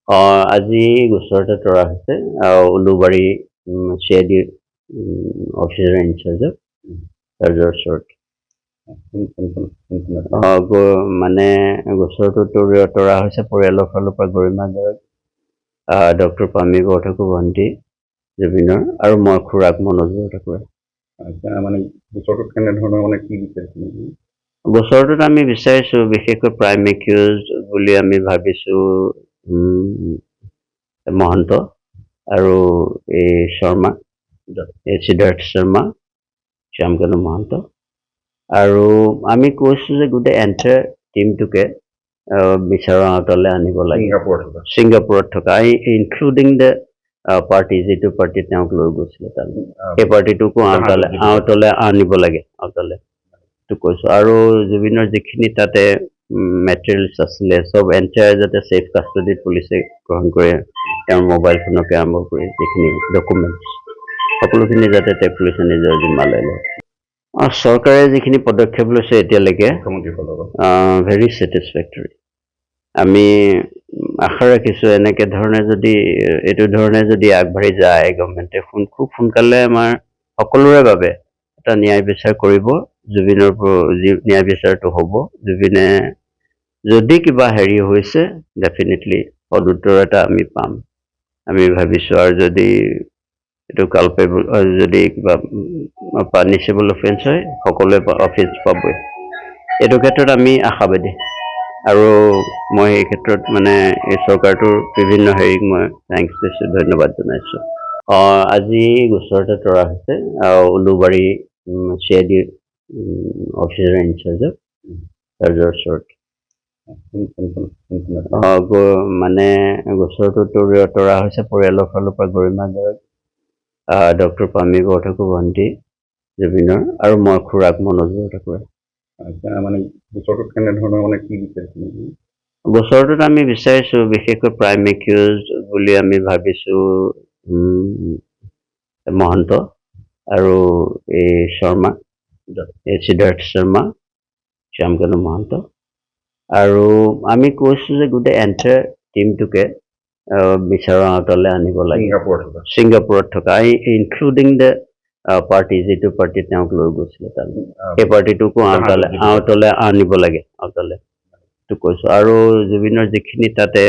আজি গোচৰতে তৰা হৈছে উলুবাৰী CID অফিচাৰ ইনচাৰ্জক চাৰ্জৰ ওচৰত মানে গোচৰটো তৰা হৈছে পৰিয়ালৰ ফালৰ পৰা গৰিমা গাৰ্গ, ডক্টৰ পামী বৰঠাকুৰ ভণ্টি জুবিনৰ আৰু মই খুৰাক মনোজ বৰঠাকুৰে। মানে গোচৰটোত কেনেধৰণৰ মানে কি বিচাৰিছে? গোচৰটোত আমি বিচাৰিছোঁ বিশেষকৈ প্ৰাইম একিউজ বুলি আমি ভাবিছোঁ মহন্ত আৰু এই শৰ্মা, সিদ্ধাৰ্থ শৰ্মা, শ্যামকানু মহন্ত আৰু আমি কৈছোঁ যে গোটেই এণ্টায়াৰ টিমটোকে বিচাৰৰ আঁতৰলৈ আনিব লাগে। ছিংগাপুৰত থকা ইনক্লুডিং দ্য পাৰ্টি, যিটো পাৰ্টি তেওঁক লৈ গৈছিলে তালৈ, সেই পাৰ্টিটোকো আঁতৰলৈ আনিব লাগে, আঁতৰলৈ কৈছোঁ। আৰু জুবিনৰ যিখিনি তাতে মেটেৰিয়েলছ আছিলে চব এণ্টায়াৰ যাতে ছেফ কাষ্টডিত পুলিচে গ্ৰহণ কৰে, তেওঁৰ মোবাইল ফোনকে আৰম্ভ কৰি যিখিনি ডকুমেণ্টছ সকলোখিনি যাতে পুলিচে নিজৰ জিম্মালৈ লয়। চৰকাৰে যিখিনি পদক্ষেপ লৈছে এতিয়ালৈকে ভেৰি ছেটিছফেক্টৰী। আমি আশা ৰাখিছোঁ এনেকে ধৰণে যদি এইটো ধৰণে যদি আগবাঢ়ি যায় গভৰ্ণমেণ্টে খুব সোনকালে আমাৰ সকলোৰে বাবে এটা ন্যায় বিচাৰ কৰিব। জুবিনৰ ন্যায় বিচাৰটো হ'ব। জুবিনে যদি কিবা হেৰি হৈছে ডেফিনেটলি সদুত্তৰ এটা আমি পাম আমি ভাবিছোঁ। আৰু যদি এইটো কালপেবল যদি কিবা পানিছেবল অফেন্স হয় সকলোৱে অফেন্স পাবই। এইটো ক্ষেত্ৰত আমি আশাবাদী আৰু মই এই ক্ষেত্ৰত মানে এই চৰকাৰটোৰ বিভিন্ন হেৰিক মই থেংকছ দিছোঁ, ধন্যবাদ জনাইছোঁ। আজি গোচৰতে তৰা হৈছে উলুবাৰী CID অফিচাৰ ইনচাৰ্জক চাৰ্জৰ ওচৰত মানে গোচৰটো তৰা হৈছে পৰিয়ালৰ ফালৰ পৰা গৰিমা গাৰ্গ, ডক্টৰ পামী বৰঠাকুৰ ভণ্টি জুবিনৰ আৰু মই খুৰাক মনোজ বৰঠাকুৰে। মানে গোচৰটোত কেনেধৰণৰ মানে কি বিচাৰিছে? গোচৰটোত আমি বিচাৰিছোঁ বিশেষকৈ প্ৰাইম একিউজ বুলি আমি ভাবিছোঁ মহন্ত আৰু এই শৰ্মা, সিদ্ধাৰ্থ শৰ্মা, শ্যামকানু মহন্ত আৰু আমি কৈছোঁ যে গোটেই এণ্টায়াৰ টিমটোকে বিচাৰৰ আঁতৰলৈ আনিব লাগে। ছিংগাপুৰত থকা ইনক্লুডিং দ্য পাৰ্টি, যিটো পাৰ্টি তেওঁক লৈ গৈছিলে তালৈ, সেই পাৰ্টিটোকো আঁতৰলৈ আনিব লাগে, আঁতৰলৈ কৈছোঁ। আৰু জুবিনৰ যিখিনি তাতে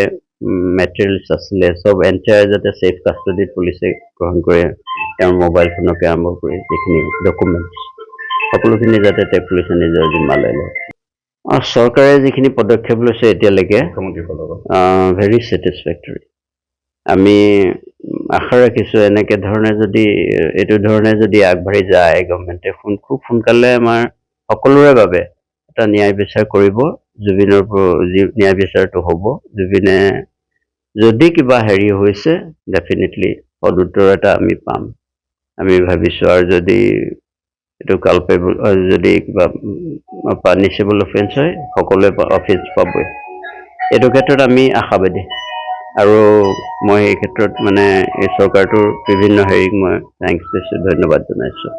মেটেৰিয়েলছ আছিলে চব এণ্টায়াৰ যাতে ছেফ কাষ্টডিত পুলিচে গ্ৰহণ কৰে, তেওঁৰ মোবাইল ফোনকে আৰম্ভ কৰি যিখিনি ডকুমেণ্টছ সকলোখিনি যাতে পুলিচে নিজৰ জিম্মালৈ লয়। চৰকাৰে যিখিনি পদক্ষেপ লৈছে এতিয়ালৈকে ভেৰি ছেটিছফেক্টৰী। আমি আশা ৰাখিছোঁ এনেকে ধৰণে যদি এইটো ধৰণে যদি আগবাঢ়ি যায় গভৰ্ণমেণ্টে খুব সোনকালে আমাৰ সকলোৰে বাবে এটা ন্যায় বিচাৰ কৰিব। জুবিনৰ ন্যায় বিচাৰটো হ'ব। জুবিনে যদি কিবা হেৰি হৈছে ডেফিনেটলি সদুত্তৰ এটা আমি পাম আমি ভাবিছোঁ। আৰু যদি এইটো কালপেবল যদি কিবা পানিছেবল অফেন্স হয় সকলোৱে অফেন্স পাবই। এইটো ক্ষেত্ৰত আমি আশাবাদী আৰু মই এই ক্ষেত্ৰত মানে এই চৰকাৰটোৰ বিভিন্ন হেৰিক মই থেংকছ দিছোঁ, ধন্যবাদ জনাইছোঁ।